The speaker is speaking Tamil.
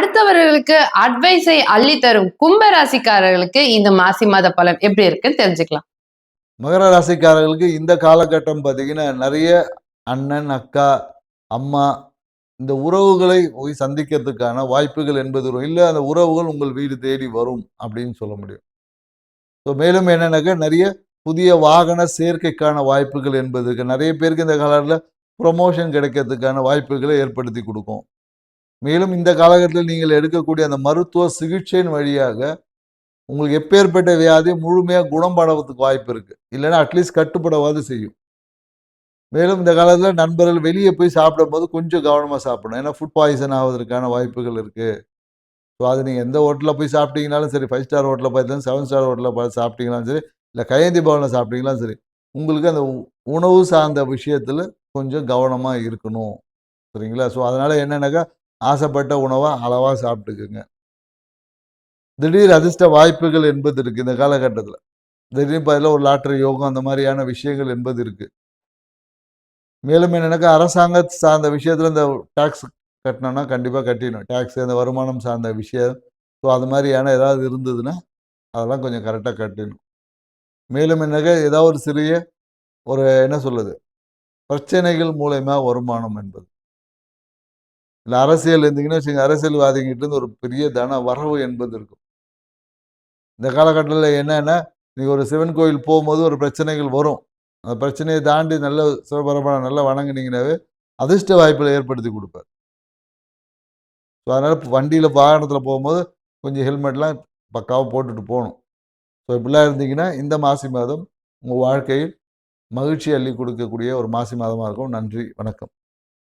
அடுத்தவர்களுக்கு அட்வைஸை அள்ளி தரும் கும்ப ராசிக்காரர்களுக்கு இந்த மாசி மாத பலன் எப்படி இருக்குன்னு தெரிஞ்சுக்கலாம். மகர ராசிக்காரர்களுக்கு இந்த காலகட்டம் பார்த்தீங்கன்னா, நிறைய அண்ணன், அக்கா, அம்மா இந்த உறவுகளை போய் சந்திக்கிறதுக்கான வாய்ப்புகள் என்பது வரும். இல்ல அந்த உறவுகள் உங்கள் வீடு தேடி வரும் அப்படின்னு சொல்ல முடியும். ஸோ மேலும் என்னன்னாக்கா, நிறைய புதிய வாகன சேர்க்கைக்கான வாய்ப்புகள் என்பது இருக்கு. நிறைய பேருக்கு இந்த காலத்துல ப்ரமோஷன் கிடைக்கிறதுக்கான வாய்ப்புகளை ஏற்படுத்தி குடுக்கும். மேலும் இந்த காலகட்டத்தில் நீங்கள் எடுக்கக்கூடிய அந்த மருத்துவ சிகிச்சையின் வழியாக உங்களுக்கு எப்பேற்பட்ட வியாதி முழுமையா குணப்படறதுக்கு வாய்ப்பு இருக்கு. இல்லைன்னா அட்லீஸ்ட் கட்டுப்படவாது செய்யும். மேலும் இந்த காலத்துல நண்பர்கள் வெளிய போய் சாப்பிடும்போது கொஞ்சம் கவனமா சாப்பிடணும். ஏன்னா ஃபுட் பாய்சன் ஆவதற்கான வாய்ப்புகள் இருக்கு. ஸோ அது நீங்க எந்த ஹோட்டல்ல போய் சாப்பிட்டீங்கனாலும் சரி, 5 ஸ்டார் ஹோட்டல்ல பார்த்தாலும் 7 ஸ்டார் ஹோட்டல்ல பார்த்து சாப்பிட்டீங்கனாலும் சரி, இல்ல கையேந்தி பவன்ல சாப்பிட்டீங்கனாலும் சரி, உங்களுக்கு அந்த உணவு சார்ந்த விஷயத்துல கொஞ்சம் கவனமா இருக்கணும். சரிங்களா? ஸோ அதனால என்னன்னாக்கா, ஆசைப்பட்ட உணவ அளவா சாப்பிட்டுக்குங்க. திடீர் அதிர்ஷ்ட வாய்ப்புகள் என்பது இருக்கு இந்த காலகட்டத்துல. திடீர்னு பார்த்தீங்கன்னா ஒரு லாட்டரி யோகம் அந்த மாதிரியான விஷயங்கள் என்பது இருக்கு. மேலும் என்னன்னாக்கா, அரசாங்க சார்ந்த விஷயத்துல இந்த டாக்ஸ் கட்டணும்னா கண்டிப்பா கட்டிடணும். டாக்ஸ் அந்த வருமானம் சார்ந்த விஷயம். ஸோ அது மாதிரியான ஏதாவது இருந்ததுன்னா, அதெல்லாம் கொஞ்சம் கரெக்ட்டா கட்டிடணும். மேலும் என்னங்க ஏதாவது ஒரு சிறிய ஒரு என்ன சொல்றது? பிரச்சனைகள் மூலியமா வருமானம் என்பது. இல்ல அரசியல் இருந்தீங்கன்னா வச்சுக்கங்க, அரசியல்வாதிகிட்ட இருந்து ஒரு பெரிய தன வரவு என்பது இருக்கும். இந்த காலகட்டத்தில என்னன்னா, நீங்க ஒரு சிவன் கோயில் போம்போது ஒரு பிரச்சனைகள் வரும். அந்த பிரச்சனைய தாண்டி நல்ல சிவபெருமான நல்லா வணங்குனீங்கனாவே, அதிர்ஷ்ட வாய்ப்புகள ஏற்படுத்தி குடுப்பார். ஸோ அதனால வண்டியில வாகனத்தில போம்போது கொஞ்சம் ஹெல்மெட்லாம் பக்காவா போட்டுட்டு போணும். ஸோ இப்படிலாம் இருந்தீங்கன்னா, இந்த மாசி மாதம் உங்க வாழ்க்கையில் மகிழ்ச்சி அள்ளி கொடுக்கக்கூடிய ஒரு மாசி மாதமா இருக்கும். நன்றி, வணக்கம்.